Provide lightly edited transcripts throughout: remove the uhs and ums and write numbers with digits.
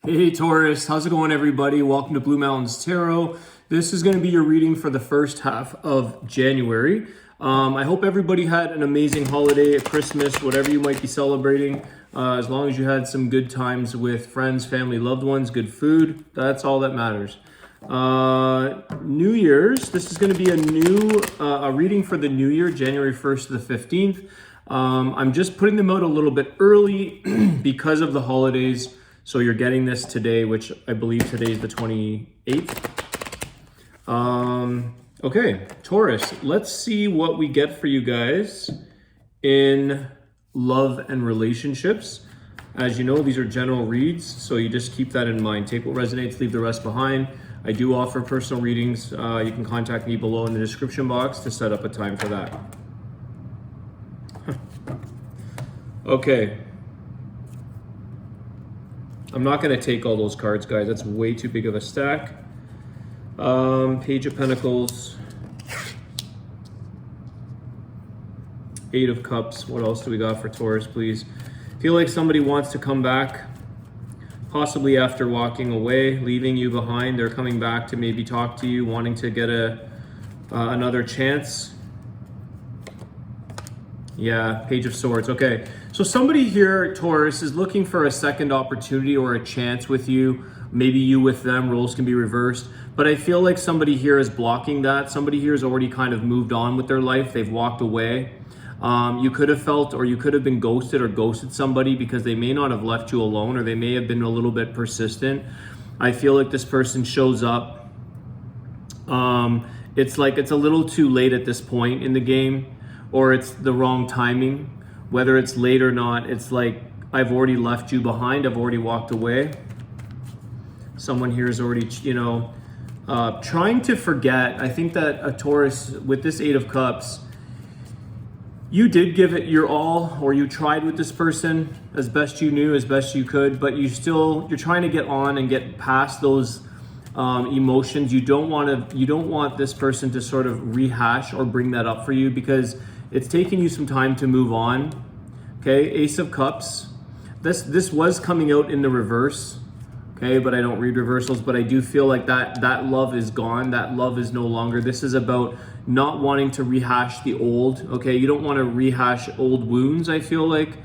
Hey Taurus, how's it going everybody? Welcome to Blue Mountains Tarot. This is going to be your reading for the first half of January. I hope everybody had an amazing holiday, a Christmas, whatever you might be celebrating. As long as you had some good times with friends, family, loved ones, good food, that's all that matters. New Year's, this is going to be a reading for the new year, January 1st to the 15th. I'm just putting them out a little bit early because of the holidays. So you're getting this today, which I believe today is the 28th. Okay, Taurus, let's see what we get for you guys in love and relationships. As you know, these are general reads, so you just keep that in mind. Take what resonates, leave the rest behind. I do offer personal readings. You can contact me below in the description box to set up a time for that. Okay. I'm not going to take all those cards, guys. That's way too big of a stack. Page of Pentacles. Eight of Cups. What else do we got for Taurus, please? Feel like somebody wants to come back, possibly after walking away, leaving you behind. They're coming back to maybe talk to you, wanting to get another chance. Yeah, Page of Swords. Okay, so somebody here, Taurus, is looking for a second opportunity or a chance with you. Maybe you with them, roles can be reversed. But I feel like somebody here is blocking that. Somebody here has already kind of moved on with their life. They've walked away. You could have felt, or you could have been ghosted or ghosted somebody because they may not have left you alone, or they may have been a little bit persistent. I feel like this person shows up. It's like it's a little too late at this point in the game, or it's the wrong timing. Whether it's late or not, it's like, I've already left you behind. I've already walked away. Someone here is already, trying to forget. I think that a Taurus with this Eight of Cups, you did give it your all, or you tried with this person as best you knew, as best you could, but you're trying to get on and get past those emotions. You don't want this person to sort of rehash or bring that up for you, because it's taking you some time to move on. Okay, Ace of Cups. This was coming out in the reverse. Okay, but I don't read reversals, but I do feel like that love is gone. That love is no longer. This is about not wanting to rehash the old. Okay, you don't want to rehash old wounds, I feel like.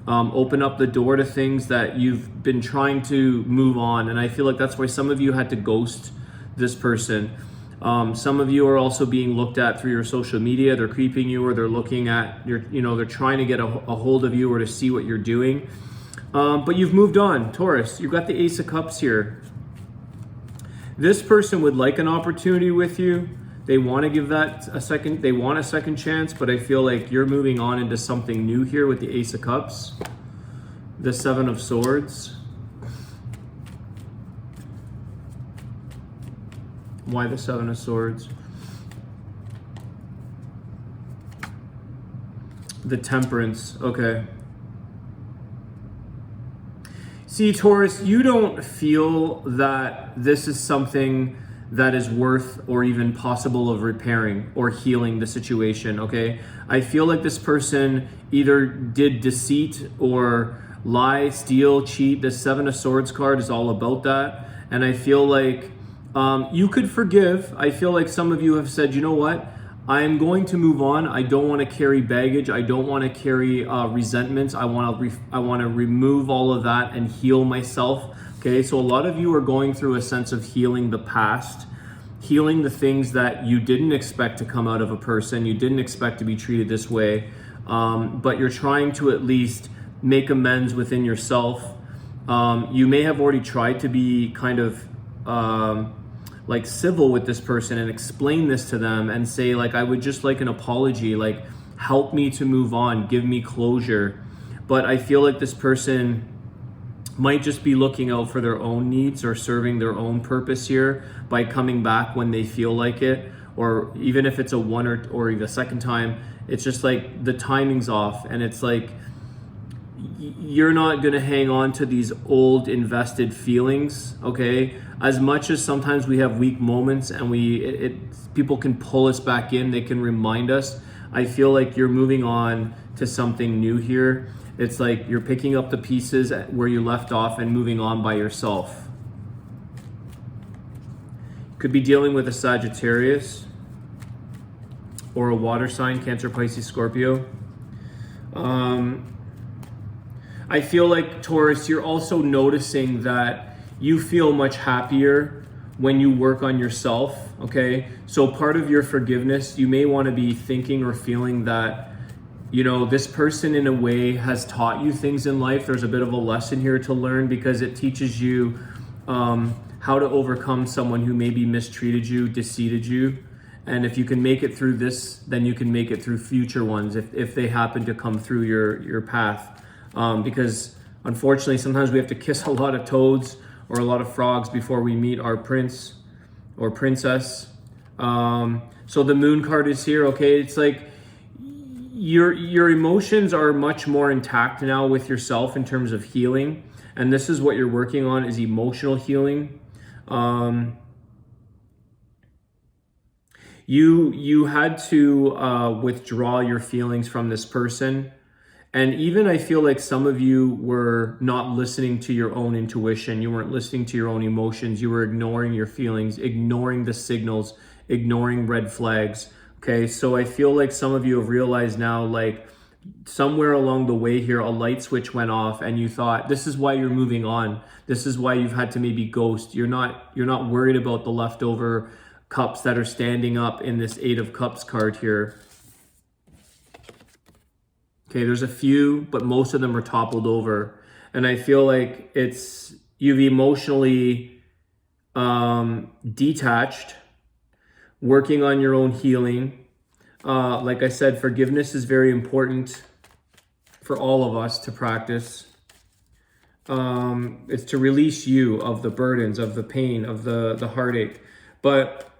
Open up the door to things that you've been trying to move on. And I feel like that's why some of you had to ghost this person. Some of you are also being looked at through your social media. They're creeping you, or they're looking at your, they're trying to get a hold of you or to see what you're doing. But you've moved on, Taurus. You've got the Ace of Cups here. This person would like an opportunity with you. They want to give that a second. They want a second chance, but I feel like you're moving on into something new here with the Ace of Cups. The Seven of Swords. Why the Seven of Swords? The Temperance. Okay. See, Taurus, you don't feel that this is something that is worth or even possible of repairing or healing the situation, okay? I feel like this person either did deceit or lie, steal, cheat. The Seven of Swords card is all about that. And I feel like you could forgive. I feel like some of you have said, you know what? I am going to move on. I don't want to carry baggage. I don't want to carry resentments. I want to remove all of that and heal myself. Okay, so a lot of you are going through a sense of healing the past, healing the things that you didn't expect to come out of a person. You didn't expect to be treated this way, but you're trying to at least make amends within yourself. You may have already tried to be kind of like civil with this person and explain this to them and say, like, I would just like an apology, like, help me to move on, give me closure. But I feel like this person might just be looking out for their own needs or serving their own purpose here by coming back when they feel like it, or even if it's a one or even a second time. It's just like the timing's off, and it's like you're not going to hang on to these old invested feelings, okay? As much as sometimes we have weak moments and people can pull us back in, they can remind us. I feel like you're moving on to something new here. It's like you're picking up the pieces where you left off and moving on by yourself. Could be dealing with a Sagittarius or a water sign, Cancer, Pisces, Scorpio. I feel like, Taurus, you're also noticing that you feel much happier when you work on yourself, okay? So part of your forgiveness, you may want to be thinking or feeling that, you know, this person in a way has taught you things in life. There's a bit of a lesson here to learn because it teaches you how to overcome someone who maybe mistreated you, deceived you. And if you can make it through this, then you can make it through future ones if they happen to come through your path. Because unfortunately, sometimes we have to kiss a lot of toads or a lot of frogs before we meet our prince or princess. So the moon card is here, okay? It's like your emotions are much more intact now with yourself in terms of healing. And this is what you're working on, is emotional healing. You had to withdraw your feelings from this person. And even I feel like some of you were not listening to your own intuition. You weren't listening to your own emotions. You were ignoring your feelings, ignoring the signals, ignoring red flags. Okay, so I feel like some of you have realized now, like somewhere along the way here, a light switch went off and you thought, this is why you're moving on. This is why you've had to maybe ghost. You're not worried about the leftover cups that are standing up in this Eight of Cups card here. Okay, there's a few, but most of them are toppled over. And I feel like you've emotionally detached, working on your own healing. Like I said, forgiveness is very important for all of us to practice. It's to release you of the burdens, of the pain, of the heartache. But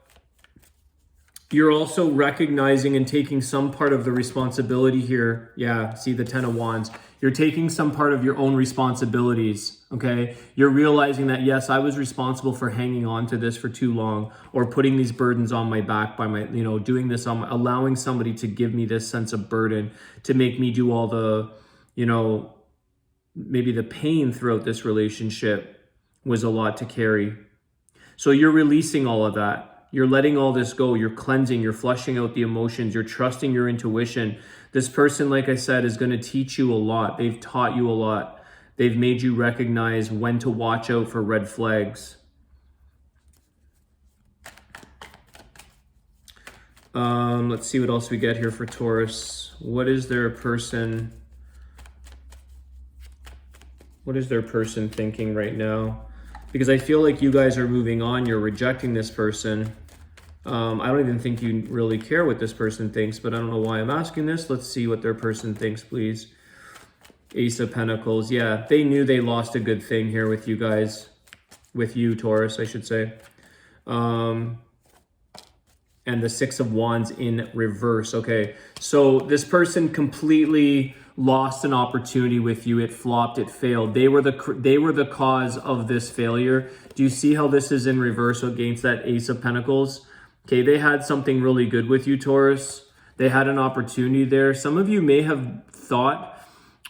you're also recognizing and taking some part of the responsibility here. Yeah, see the Ten of Wands. You're taking some part of your own responsibilities, okay? You're realizing that, yes, I was responsible for hanging on to this for too long or putting these burdens on my back by my, doing this, allowing somebody to give me this sense of burden to make me do all the, maybe the pain throughout this relationship was a lot to carry. So you're releasing all of that. You're letting all this go. You're cleansing. You're flushing out the emotions. You're trusting your intuition. This person, like I said, is going to teach you a lot. They've taught you a lot. They've made you recognize when to watch out for red flags. Let's see what else we get here for Taurus. What is their person thinking right now? Because I feel like you guys are moving on. You're rejecting this person. I don't even think you really care what this person thinks, but I don't know why I'm asking this. Let's see what their person thinks, please. Ace of Pentacles. Yeah, they knew they lost a good thing here with you guys. With you, Taurus, I should say. And the Six of Wands in reverse. Okay, so this person completely lost an opportunity with you. It flopped, it failed. They were the cause of this failure. Do you see how this is in reverse against that Ace of Pentacles? Okay, they had something really good with you, Taurus. They had an opportunity there. Some of you may have thought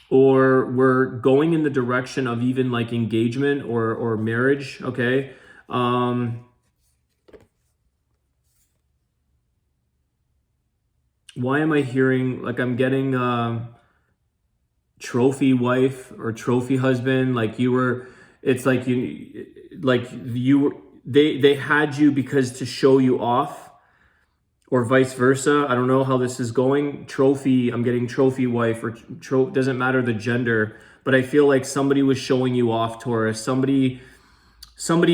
or were going in the direction of even like engagement or marriage, okay? Why am I hearing, like I'm getting trophy wife or trophy husband? Like they had you because to show you off, or vice versa. I don't know how this is going. Trophy, I'm getting trophy wife, or doesn't matter the gender, but I feel like somebody was showing you off, Taurus. Somebody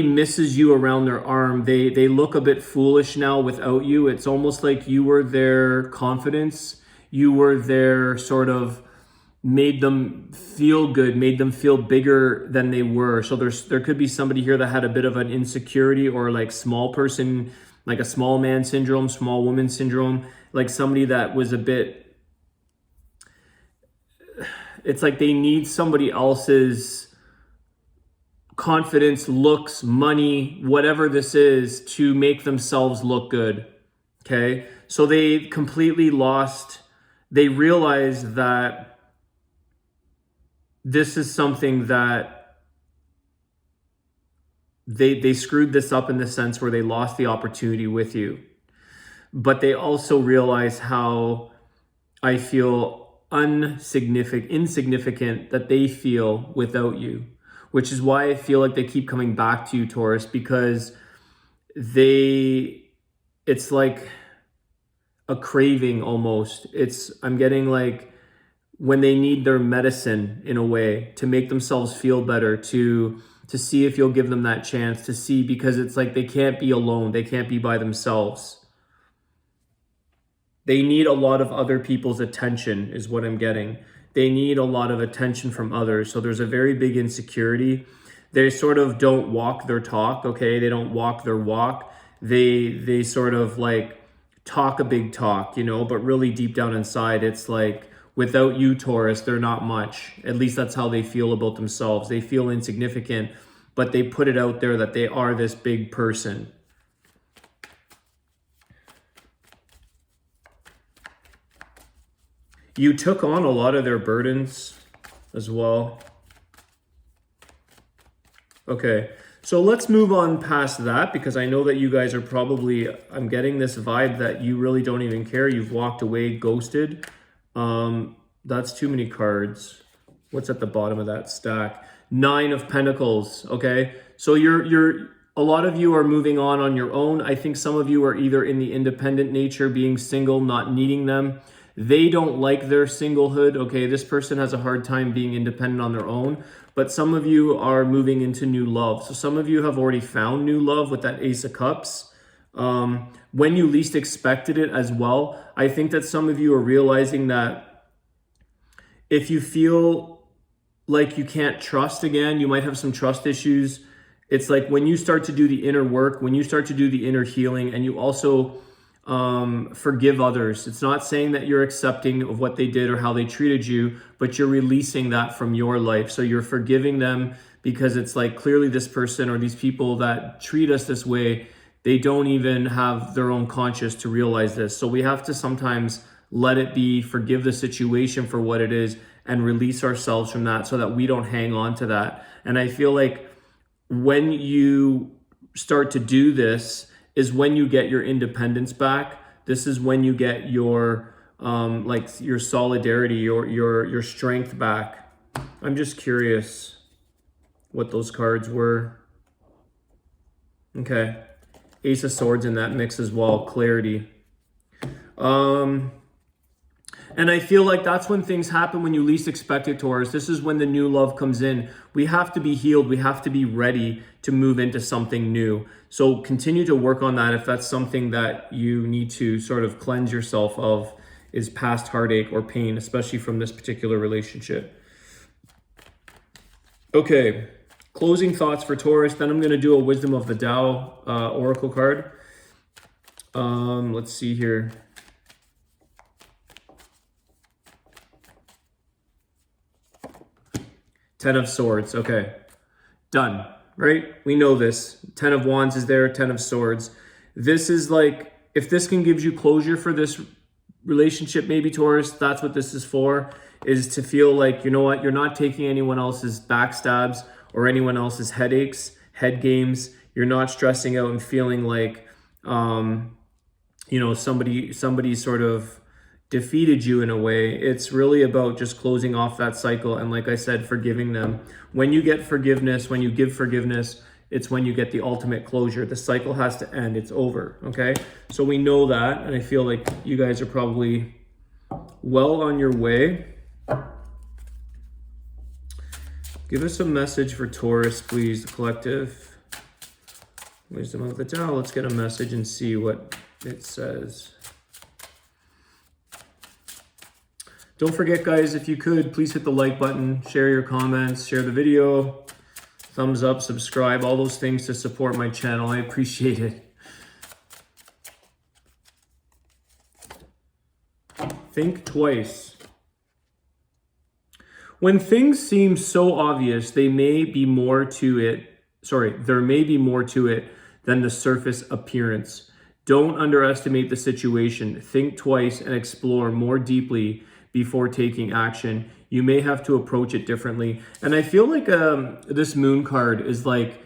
misses you around their arm. They look a bit foolish now without you. It's almost like you were their confidence. You were their sort of made them feel good, made them feel bigger than they were. So there could be somebody here that had a bit of an insecurity or like small person, like a small man syndrome, small woman syndrome, like somebody that was a bit, it's like they need somebody else's confidence, looks, money, whatever this is, to make themselves look good. Okay, so they completely lost. They realized that this is something that they screwed this up in the sense where they lost the opportunity with you. But they also realize how, I feel, insignificant that they feel without you, which is why I feel like they keep coming back to you, Taurus, because it's like a craving almost. I'm getting like when they need their medicine in a way to make themselves feel better, to see if you'll give them that chance, to see, because it's like they can't be alone. They can't be by themselves. They need a lot of other people's attention is what I'm getting. They need a lot of attention from others. So there's a very big insecurity. They sort of don't walk their talk, okay? They don't walk their walk. They sort of like talk a big talk, you know, but really deep down inside, it's like, without you, Taurus, they're not much. At least that's how they feel about themselves. They feel insignificant, but they put it out there that they are this big person. You took on a lot of their burdens as well. Okay, so let's move on past that, because I know that you guys are probably, I'm getting this vibe that you really don't even care. You've walked away, ghosted. That's too many cards. What's at the bottom of that stack? 9 of Pentacles, okay? So a lot of you are moving on your own. I think some of you are either in the independent nature, being single, not needing them. They don't like their singlehood, okay? This person has a hard time being independent on their own, but some of you are moving into new love. So some of you have already found new love with that Ace of Cups. When you least expected it as well. I think that some of you are realizing that if you feel like you can't trust again, you might have some trust issues. It's like when you start to do the inner work, when you start to do the inner healing, and you also forgive others. It's not saying that you're accepting of what they did or how they treated you, but you're releasing that from your life. So you're forgiving them, because it's like clearly this person or these people that treat us this way, they don't even have their own conscience to realize this. So we have to sometimes let it be, forgive the situation for what it is, and release ourselves from that so that we don't hang on to that. And I feel like when you start to do this is when you get your independence back. This is when you get your like your solidarity, your strength back. I'm just curious what those cards were. Okay. Ace of Swords in that mix as well. Clarity. And I feel like that's when things happen when you least expect it, Taurus. This is when the new love comes in. We have to be healed. We have to be ready to move into something new. So continue to work on that if that's something that you need to sort of cleanse yourself of, is past heartache or pain, especially from this particular relationship. Okay, closing thoughts for Taurus. Then I'm going to do a Wisdom of the Tao Oracle card. Let's see here. Ten of Swords. Okay, done, right? We know this. 10 of Wands is there, 10 of Swords. This is like, if this can give you closure for this relationship, maybe Taurus, that's what this is for, is to feel like, you know what, you're not taking anyone else's backstabs or anyone else's headaches, head games. You're not stressing out and feeling like, you know, somebody sort of defeated you in a way. It's really about just closing off that cycle. And like I said, forgiving them. When you get forgiveness, when you give forgiveness, it's when you get the ultimate closure. The cycle has to end. It's over. Okay. So we know that. And I feel like you guys are probably well on your way. Give us a message for Taurus, please, the collective. Wisdom of the Tao. Let's get a message and see what it says. Don't forget, guys, if you could, please hit the like button, share your comments, share the video, thumbs up, subscribe, all those things to support my channel. I appreciate it. Think twice. When things seem so obvious, there may be more to it than the surface appearance. Don't underestimate the situation. Think twice and explore more deeply before taking action. you may have to approach it differently. And I feel like this moon card is like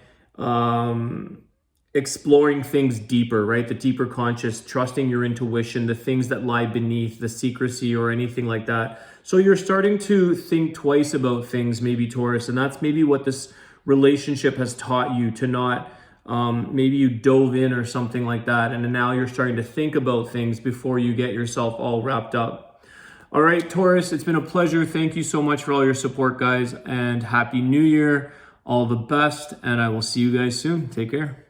exploring things deeper, right? The deeper conscious, trusting your intuition, the things that lie beneath, the secrecy or anything like that. So you're starting to think twice about things, maybe, Taurus, and that's maybe what this relationship has taught you, to not, maybe you dove in or something like that, and now you're starting to think about things before you get yourself all wrapped up. All right, Taurus, it's been a pleasure. Thank you so much for all your support, guys, and Happy New Year. All the best, and I will see you guys soon. Take care.